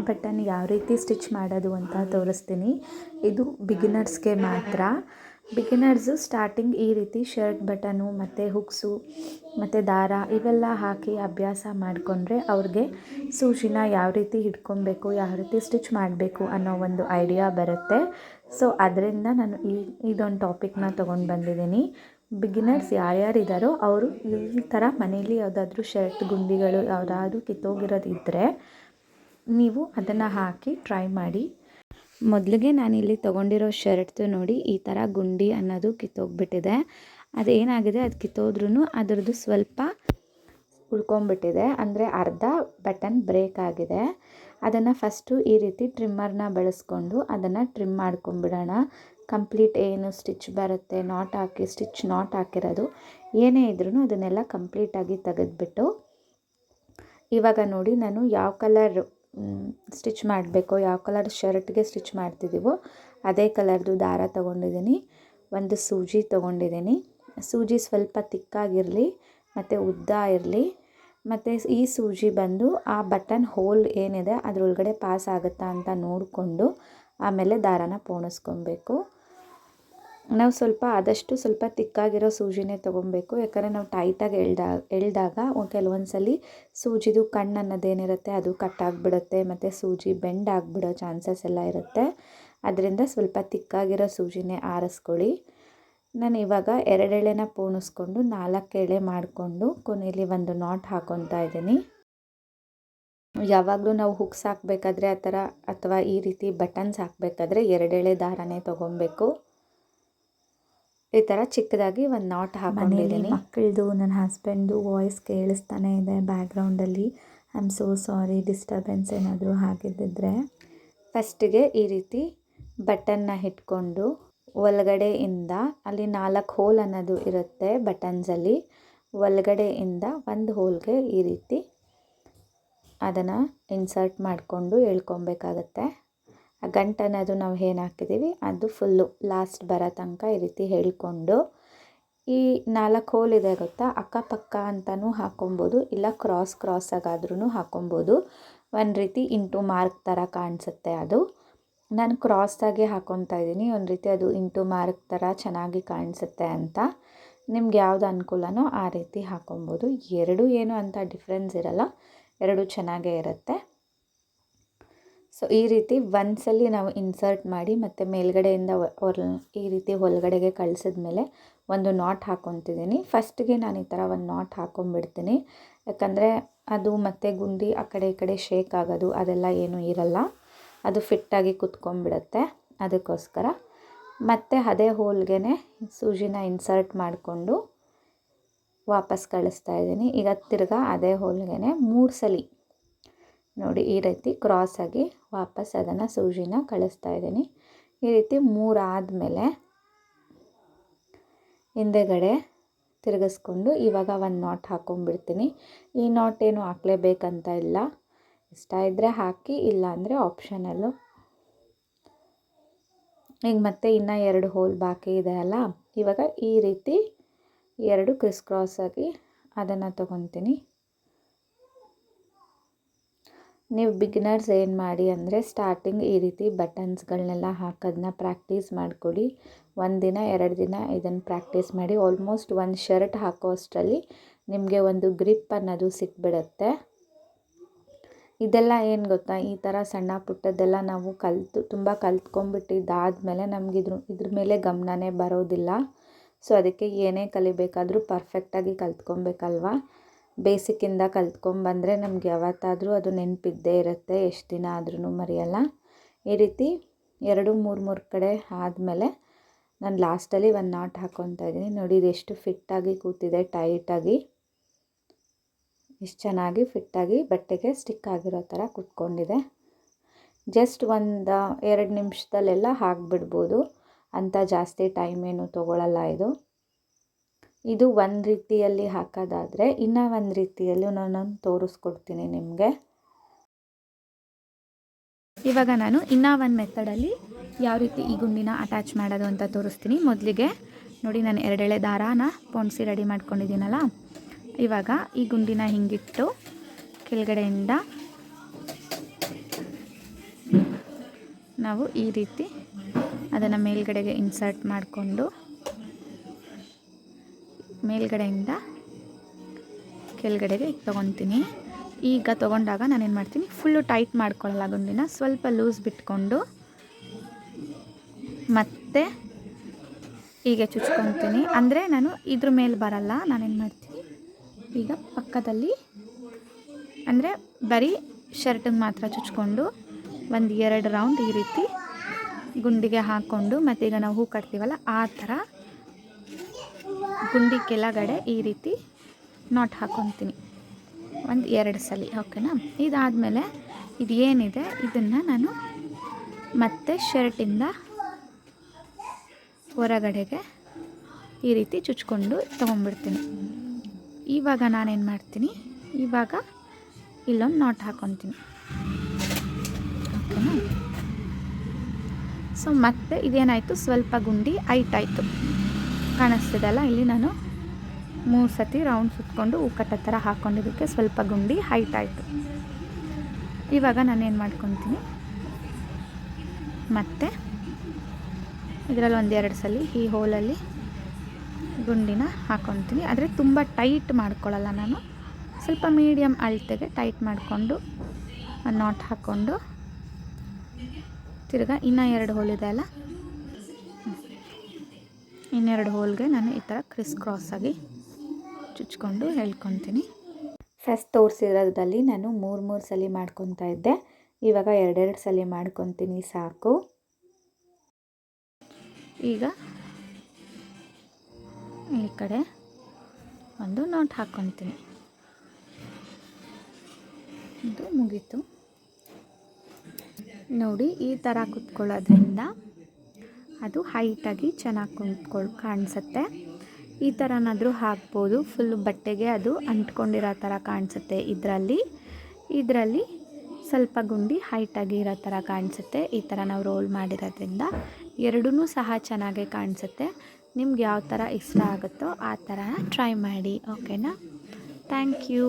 Button ಯಾವ ರೀತಿ stitch ಮಾಡೋದು ಅಂತ ತೋರಿಸ್ತೀನಿ. ಇದು ಬಿಗಿನರ್ಸ್ಗೆ ಮಾತ್ರ. ಬಿಗಿನರ್ಸು ಸ್ಟಾರ್ಟಿಂಗ್ ಈ ರೀತಿ ಶರ್ಟ್ ಬಟನು ಮತ್ತು ಹುಕ್ಸು ಮತ್ತು ದಾರ ಇವೆಲ್ಲ ಹಾಕಿ ಅಭ್ಯಾಸ ಮಾಡಿಕೊಂಡ್ರೆ ಅವ್ರಿಗೆ ಸೂಜಿನ ಯಾವ ರೀತಿ ಹಿಡ್ಕೊಬೇಕು, ಯಾವ ರೀತಿ ಸ್ಟಿಚ್ ಮಾಡಬೇಕು ಅನ್ನೋ ಒಂದು ಐಡಿಯಾ ಬರುತ್ತೆ. ಸೊ ಅದರಿಂದ ನಾನು ಇದೊಂದು ಟಾಪಿಕ್ನ ತೊಗೊಂಡು ಬಂದಿದ್ದೀನಿ. ಬಿಗಿನರ್ಸ್ ಯಾರ್ಯಾರಿದ್ದಾರೋ ಅವರು ಈ ಥರ ಮನೇಲಿ ಯಾವುದಾದ್ರೂ ಶರ್ಟ್ ಗುಂಡಿಗಳು ಯಾವುದಾದ್ರೂ ಕಿತ್ತೋಗಿರೋದಿದ್ದರೆ ನೀವು ಅದನ್ನು ಹಾಕಿ ಟ್ರೈ ಮಾಡಿ. ಮೊದಲಿಗೆ ನಾನಿಲ್ಲಿ ತೊಗೊಂಡಿರೋ ಶರ್ಟ್ದು ನೋಡಿ ಈ ಥರ ಗುಂಡಿ ಅನ್ನೋದು ಕಿತ್ತೋಗ್ಬಿಟ್ಟಿದೆ. ಅದೇನಾಗಿದೆ, ಅದು ಕಿತ್ತೋದ್ರೂ ಅದರದ್ದು ಸ್ವಲ್ಪ ಉಳ್ಕೊಂಬಿಟ್ಟಿದೆ, ಅಂದರೆ ಅರ್ಧ ಬಟನ್ ಬ್ರೇಕ್ ಆಗಿದೆ. ಅದನ್ನು ಫಸ್ಟು ಈ ರೀತಿ ಟ್ರಿಮ್ಮರ್ನ ಬಳಸ್ಕೊಂಡು ಅದನ್ನು ಟ್ರಿಮ್ ಮಾಡ್ಕೊಂಬಿಡೋಣ. ಕಂಪ್ಲೀಟ್ ಏನು ಸ್ಟಿಚ್ ಬರುತ್ತೆ, ಸ್ಟಿಚ್ ನಾಟ್ ಹಾಕಿರೋದು ಏನೇ ಇದ್ರೂ ಅದನ್ನೆಲ್ಲ ಕಂಪ್ಲೀಟಾಗಿ ತೆಗೆದುಬಿಟ್ಟು, ಇವಾಗ ನೋಡಿ ನಾನು ಯಾವ ಕಲರ್ ಸ್ಟಿಚ್ ಮಾಡಬೇಕೋ, ಯಾವ ಕಲರ್ ಶರ್ಟ್ಗೆ ಸ್ಟಿಚ್ ಮಾಡ್ತಿದ್ದೀವೋ ಅದೇ ಕಲರ್ದು ದಾರ ತೊಗೊಂಡಿದ್ದೀನಿ, ಒಂದು ಸೂಜಿ ತೊಗೊಂಡಿದ್ದೀನಿ. ಸೂಜಿ ಸ್ವಲ್ಪ ತಿಕ್ಕಾಗಿರಲಿ ಮತ್ತು ಉದ್ದ ಇರಲಿ. ಮತ್ತು ಈ ಸೂಜಿ ಬಂದು ಆ ಬಟನ್ ಹೋಲ್ ಏನಿದೆ ಅದರೊಳಗಡೆ ಪಾಸ್ ಆಗುತ್ತಾ ಅಂತ ನೋಡಿಕೊಂಡು ಆಮೇಲೆ ದಾರಾನ ಪೋಣಿಸ್ಕೊಬೇಕು. ನಾವು ಆದಷ್ಟು ಸ್ವಲ್ಪ ತಿಕ್ಕಾಗಿರೋ ಸೂಜಿನೇ ತೊಗೊಬೇಕು. ಯಾಕಂದರೆ ನಾವು ಟೈಟಾಗಿ ಎಳ್ದಾಗ ಕೆಲವೊಂದು ಸಲ ಸೂಜಿದು ಕಣ್ಣು ಅನ್ನೋದೇನಿರುತ್ತೆ ಅದು ಕಟ್ಟಾಗಿಬಿಡುತ್ತೆ ಮತ್ತು ಸೂಜಿ ಬೆಂಡ್ ಆಗಿಬಿಡೋ ಚಾನ್ಸಸ್ ಎಲ್ಲ ಇರುತ್ತೆ. ಅದರಿಂದ ಸ್ವಲ್ಪ ತಿಕ್ಕಾಗಿರೋ ಸೂಜಿನೇ ಆರಿಸ್ಕೊಳ್ಳಿ. ನಾನು ಇವಾಗ 2 ಎಳೆನ ಪೋಣಿಸ್ಕೊಂಡು 4 ಎಳೆ ಮಾಡಿಕೊಂಡು ಕೊನೆಯಲ್ಲಿ ಒಂದು ನಾಟ್ ಹಾಕ್ಕೊತಾ ಇದ್ದೀನಿ. ಯಾವಾಗಲೂ ನಾವು ಹುಕ್ಸ್ ಹಾಕಬೇಕಾದ್ರೆ ಆ ಥರ ಅಥವಾ ಈ ರೀತಿ ಬಟನ್ಸ್ ಹಾಕಬೇಕಾದ್ರೆ 2 ಎಳೆ ದಾರನೇ ತೊಗೊಬೇಕು. ಈ ಥರ ಚಿಕ್ಕದಾಗಿ ಒಂದು ನಾಟ್ ಹಾಕೊಂಡಿದ್ದೀನಿ. ಮಕ್ಕಳದು ನನ್ನ ಹಸ್ಬೆಂಡ್ದು ವಾಯ್ಸ್ ಕೇಳಿಸ್ತಾನೆ ಇದೆ ಬ್ಯಾಕ್ಗ್ರೌಂಡಲ್ಲಿ. I am so sorry, disturbance ಏನಾದರೂ ಆಗಿದ್ದಿದ್ರೆ. ಫಸ್ಟಿಗೆ ಈ ರೀತಿ ಬಟನ್ನ ಇಟ್ಕೊಂಡು ಒಳಗಡೆಯಿಂದ ಅಲ್ಲಿ 4 ಹೋಲ್ ಅನ್ನೋದು ಇರುತ್ತೆ ಬಟನ್ಸಲ್ಲಿ. ಒಳಗಡೆಯಿಂದ ಒಂದು ಹೋಲ್ಗೆ ಈ ರೀತಿ ಅದನ್ನು ಇನ್ಸರ್ಟ್ ಮಾಡಿಕೊಂಡು ಎಳ್ಕೊಬೇಕಾಗತ್ತೆ. ಆ ಗಂಟು ಅನ್ನೋದು ನಾವು ಏನು ಹಾಕಿದ್ದೀವಿ ಅದು ಫುಲ್ಲು ಲಾಸ್ಟ್ ಬರೋ ತನಕ ಈ ರೀತಿ ಹೇಳ್ಕೊಂಡು, ಈ 4 ಹೋಲ್ ಇದೆ ಗೊತ್ತಾ, ಅಕ್ಕಪಕ್ಕ ಅಂತಲೂ ಹಾಕ್ಕೊಬೋದು, ಇಲ್ಲ ಕ್ರಾಸಾಗಾದ್ರೂ ಹಾಕ್ಕೊಬೋದು. ಒಂದು ರೀತಿ ಇಂಟು ಮಾರ್ಕ್ ಥರ ಕಾಣಿಸುತ್ತೆ ಅದು. ನಾನು ಕ್ರಾಸಾಗೆ ಹಾಕ್ಕೊತಾ ಇದ್ದೀನಿ, ಒಂದು ರೀತಿ ಅದು ಇಂಟು ಮಾರ್ಕ್ ಥರ ಚೆನ್ನಾಗಿ ಕಾಣಿಸುತ್ತೆ ಅಂತ. ನಿಮ್ಗೆ ಯಾವುದು ಅನುಕೂಲನೋ ಆ ರೀತಿ ಹಾಕ್ಕೊಬೋದು. ಎರಡೂ ಏನು ಅಂತ ಡಿಫ್ರೆನ್ಸ್ ಇರಲ್ಲ, ಎರಡೂ ಚೆನ್ನಾಗೇ ಇರುತ್ತೆ. ಸೊ ಈ ರೀತಿ ಒಂದ್ಸಲಿ ನಾವು ಇನ್ಸರ್ಟ್ ಮಾಡಿ ಮತ್ತು ಮೇಲ್ಗಡೆಯಿಂದ ಈ ರೀತಿ ಒಳಗಡೆಗೆ ಕಳಿಸಿದ್ಮೇಲೆ ಒಂದು ನಾಟ್ ಹಾಕ್ಕೊತಿದ್ದೀನಿ. ಫಸ್ಟಿಗೆ ನಾನು ಈ ಥರ ಒಂದು ನಾಟ್ ಹಾಕ್ಕೊಂಬಿಡ್ತೀನಿ. ಯಾಕಂದರೆ ಅದು ಮತ್ತೆ ಗುಂಡಿ ಆ ಕಡೆ ಈ ಕಡೆ ಶೇಕ್ ಆಗೋದು ಅದೆಲ್ಲ ಏನೂ ಇರಲ್ಲ, ಅದು ಫಿಟ್ಟಾಗಿ ಕುತ್ಕೊಂಡ್ಬಿಡುತ್ತೆ. ಅದಕ್ಕೋಸ್ಕರ ಮತ್ತೆ ಅದೇ ಹೋಲ್ಗೆ ಸೂಜಿನ ಇನ್ಸರ್ಟ್ ಮಾಡಿಕೊಂಡು ವಾಪಸ್ ಕಳಿಸ್ತಾ ಇದ್ದೀನಿ. ಈಗ ತಿರ್ಗಾ ಅದೇ ಹೋಲ್ಗೆ 3 ಸಲ ನೋಡಿ ಈ ರೀತಿ ಕ್ರಾಸಾಗಿ ವಾಪಸ್ ಅದನ್ನು ಸೂಜಿನ ಕಳಿಸ್ತಾ ಇದ್ದೀನಿ. ಈ ರೀತಿ 3 ಆದಮೇಲೆ ಹಿಂದೆಗಡೆ ತಿರುಗಿಸ್ಕೊಂಡು ಇವಾಗ ಒಂದು ನಾಟ್ ಹಾಕ್ಕೊಂಬಿಡ್ತೀನಿ. ಈ ನಾಟ್ ಏನು ಹಾಕಲೇಬೇಕಂತ ಇಲ್ಲ, ಇಷ್ಟ ಇದ್ದರೆ ಹಾಕಿ, ಇಲ್ಲ ಅಂದರೆ ಆಪ್ಷನಲ್ಲು. ಈಗ ಮತ್ತೆ ಇನ್ನೂ 2 ಹೋಲ್ ಬಾಕಿ ಇದೆ ಅಲ್ಲ, ಇವಾಗ ಈ ರೀತಿ 2 ಕ್ರಿಸ್ ಕ್ರಾಸಾಗಿ ಅದನ್ನು ತೊಗೊತೀನಿ. ನೀವು ಬಿಗಿನರ್ಸ್ ಏನು ಮಾಡಿ ಅಂದರೆ ಸ್ಟಾರ್ಟಿಂಗ್ ಈ ರೀತಿ ಬಟನ್ಸ್ಗಳನ್ನೆಲ್ಲ ಹಾಕೋದನ್ನ ಪ್ರಾಕ್ಟೀಸ್ ಮಾಡಿಕೊಡಿ. 1 ದಿನ 2 ದಿನ ಇದನ್ನು ಪ್ರಾಕ್ಟೀಸ್ ಮಾಡಿ. ಆಲ್ಮೋಸ್ಟ್ ಒಂದು ಶರ್ಟ್ ಹಾಕೋ ಅಷ್ಟರಲ್ಲಿ ನಿಮಗೆ ಒಂದು ಗ್ರಿಪ್ ಅನ್ನೋದು ಸಿಕ್ಬಿಡುತ್ತೆ. ಇದೆಲ್ಲ ಏನು ಗೊತ್ತಾ, ಈ ಥರ ಸಣ್ಣ ಪುಟ್ಟದ್ದೆಲ್ಲ ನಾವು ತುಂಬ ಕಲ್ತ್ಕೊಂಡ್ಬಿಟ್ಟಿದ್ದಾದಮೇಲೆ ನಮ್ಗೆ ಇದ್ರ ಮೇಲೆ ಗಮನನೇ ಬರೋದಿಲ್ಲ. ಸೊ ಅದಕ್ಕೆ ಏನೇ ಕಲಿಬೇಕಾದ್ರೂ ಪರ್ಫೆಕ್ಟಾಗಿ ಕಲ್ತ್ಕೊಬೇಕಲ್ವ. ಬೇಸಿಕ್ಕಿಂದ ಕಲ್ತ್ಕೊಂಡ್ಬಂದರೆ ನಮ್ಗೆ ಯಾವತ್ತಾದರೂ ಅದು ನೆನಪಿದ್ದೇ ಇರುತ್ತೆ, ಎಷ್ಟು ದಿನ ಆದ್ರೂ ಮರೆಯಲ್ಲ. ಈ ರೀತಿ 2-3 ಕಡೆ ಆದಮೇಲೆ ನಾನು ಲಾಸ್ಟಲ್ಲಿ ಒಂದು ನಾಟ್ ಹಾಕ್ಕೊತಾ ಇದ್ದೀನಿ. ನೋಡಿ ಇದೆಷ್ಟು ಫಿಟ್ಟಾಗಿ ಕೂತಿದೆ, ಟೈಟಾಗಿ, ಎಷ್ಟು ಚೆನ್ನಾಗಿ ಫಿಟ್ಟಾಗಿ ಬಟ್ಟೆಗೆ ಸ್ಟಿಕ್ ಆಗಿರೋ ಥರ ಕೂತ್ಕೊಂಡಿದೆ. ಜಸ್ಟ್ 1-2 ನಿಮಿಷದಲ್ಲೆಲ್ಲ ಹಾಕಿಬಿಡ್ಬೋದು, ಅಂತ ಜಾಸ್ತಿ ಟೈಮ್ ಏನು ತೊಗೊಳ್ಳಲ್ಲ ಇದು ಒಂದು ರೀತಿಯಲ್ಲಿ ಹಾಕೋದಾದರೆ. ಇನ್ನೂ ಒಂದು ರೀತಿಯಲ್ಲೂ ನಾನು ತೋರಿಸ್ಕೊಡ್ತೀನಿ ನಿಮಗೆ. ಇವಾಗ ನಾನು ಇನ್ನೂ ಒಂದು ಮೆಥಡಲ್ಲಿ ಯಾವ ರೀತಿ ಈ ಗುಂಡಿನ ಅಟ್ಯಾಚ್ ಮಾಡೋದು ಅಂತ ತೋರಿಸ್ತೀನಿ. ಮೊದಲಿಗೆ ನೋಡಿ ನಾನು 2 ಎಳೆ ದಾರಾನ ಪೋಣಿಸಿ ರೆಡಿ ಮಾಡ್ಕೊಂಡಿದ್ದೀನಲ್ಲ, ಇವಾಗ ಈ ಗುಂಡಿನ ಹಿಂಗಿಟ್ಟು ಕೆಳಗಡೆಯಿಂದ ನಾವು ಈ ರೀತಿ ಅದನ್ನು ಮೇಲ್ಗಡೆಗೆ ಇನ್ಸರ್ಟ್ ಮಾಡಿಕೊಂಡು ಮೇಲ್ಗಡೆಯಿಂದ ಕೆಳಗಡೆಗೆ ತೊಗೊತೀನಿ. ಈಗ ತೊಗೊಂಡಾಗ ನಾನೇನು ಮಾಡ್ತೀನಿ, ಫುಲ್ಲು ಟೈಟ್ ಮಾಡ್ಕೊಳ್ಳಲ್ಲ ಗುಂಡಿನ, ಸ್ವಲ್ಪ ಲೂಸ್ ಬಿಟ್ಕೊಂಡು ಮತ್ತೆ ಹೀಗೆ ಚುಚ್ಕೊತೀನಿ. ಅಂದರೆ ನಾನು ಇದ್ರ ಮೇಲೆ ಬರಲ್ಲ, ನಾನೇನು ಮಾಡ್ತೀನಿ ಈಗ ಪಕ್ಕದಲ್ಲಿ ಅಂದರೆ ಬರೀ ಶರ್ಟಿಗೆ ಮಾತ್ರ ಚುಚ್ಕೊಂಡು 1-2 ರೌಂಡ್ ಈ ರೀತಿ ಗುಂಡಿಗೆ ಹಾಕ್ಕೊಂಡು, ಮತ್ತು ಈಗ ನಾವು ಹೂ ಕಟ್ತೀವಲ್ಲ ಆ ಥರ ಗುಂಡಿ ಕೆಳಗಡೆ ಈ ರೀತಿ ನಾಟ್ ಹಾಕ್ಕೊತೀನಿ 1-2 ಸಲ. ಓಕೆನಾ? ಇದಾದಮೇಲೆ ಇದು ಏನಿದೆ ಇದನ್ನು ನಾನು ಮತ್ತೆ ಶರ್ಟಿಂದ ಹೊರಗಡೆಗೆ ಈ ರೀತಿ ಚುಚ್ಕೊಂಡು ತೊಗೊಂಡ್ಬಿಡ್ತೀನಿ. ಇವಾಗ ನಾನೇನು ಮಾಡ್ತೀನಿ, ಇವಾಗ ಇಲ್ಲೊಂದು ನಾಟ್ ಹಾಕ್ಕೊತೀನಿ. ಓಕೆನಾ? ಸೊ ಮತ್ತೆ ಇದೇನಾಯಿತು, ಸ್ವಲ್ಪ ಗುಂಡಿ ಹೈಟ್ ಆಯಿತು, ಕಾಣಿಸ್ತಿದೆಲ್ಲ. ಇಲ್ಲಿ ನಾನು 3 ಸತಿ ರೌಂಡ್ ಸುತ್ತಕೊಂಡು ಹೂಕಟ್ಟ ಥರ ಹಾಕ್ಕೊಂಡಿದ್ದಕ್ಕೆ ಸ್ವಲ್ಪ ಗುಂಡಿ ಹೈಟ್ ಆಯಿತು. ಇವಾಗ ನಾನೇನು ಮಾಡ್ಕೊತೀನಿ, ಮತ್ತು ಇದರಲ್ಲಿ 1-2 ಸಲ ಈ ಹೋಲಲ್ಲಿ ಗುಂಡಿನ ಹಾಕ್ಕೊತೀನಿ. ಆದರೆ ತುಂಬ ಟೈಟ್ ಮಾಡ್ಕೊಳ್ಳಲ್ಲ ನಾನು, ಸ್ವಲ್ಪ ಮೀಡಿಯಮ್ ಅಳತೆಗೆ ಟೈಟ್ ಮಾಡಿಕೊಂಡು ನಾಟ್ ಹಾಕ್ಕೊಂಡು ತಿರ್ಗಾ ಇನ್ನೂ 2 ಹೋಲ್ ಇದೆ ಅಲ್ಲ, ಇನ್ನೆರಡು ಹೋಲ್ಗೆ ನಾನು ಈ ಥರ ಕ್ರಿಸ್ ಕ್ರಾಸಾಗಿ ಚುಚ್ಕೊಂಡು ಹೇಳ್ಕೊತೀನಿ. ಫಸ್ಟ್ ತೋರಿಸಿರೋದ್ರಲ್ಲಿ ನಾನು 3 ಸಲ ಮಾಡ್ಕೊತಾ ಇದ್ದೆ, ಇವಾಗ 2 ಸಲ ಮಾಡ್ಕೊತೀನಿ ಸಾಕು. ಈಗ ಈ ಕಡೆ ಒಂದು ನಾಟ್ ಹಾಕ್ಕೊತೀನಿ. ಇದು ಮುಗೀತು ನೋಡಿ. ಈ ಥರ ಕುತ್ಕೊಳ್ಳೋದ್ರಿಂದ ಅದು ಹೈಟಾಗಿ ಚೆನ್ನಾಗಿ ಕಾಣಿಸುತ್ತೆ. ಈ ಥರನಾದರೂ ಹಾಕ್ಬೋದು, ಫುಲ್ ಬಟ್ಟೆಗೆ ಅದು ಅಂಟ್ಕೊಂಡಿರೋ ಥರ ಕಾಣಿಸುತ್ತೆ. ಇದರಲ್ಲಿ ಸ್ವಲ್ಪ ಗುಂಡಿ ಹೈಟಾಗಿ ಇರೋ ಥರ ಕಾಣಿಸುತ್ತೆ. ಈ ಥರ ನಾವು ರೋಲ್ ಮಾಡಿರೋದ್ರಿಂದ ಎರಡೂ ಸಹ ಚೆನ್ನಾಗೇ ಕಾಣಿಸುತ್ತೆ. ನಿಮ್ಗೆ ಯಾವ ಥರ ಇಷ್ಟ ಆಗುತ್ತೋ ಆ ಥರ ಟ್ರೈ ಮಾಡಿ. ಓಕೆನಾ? Thank you.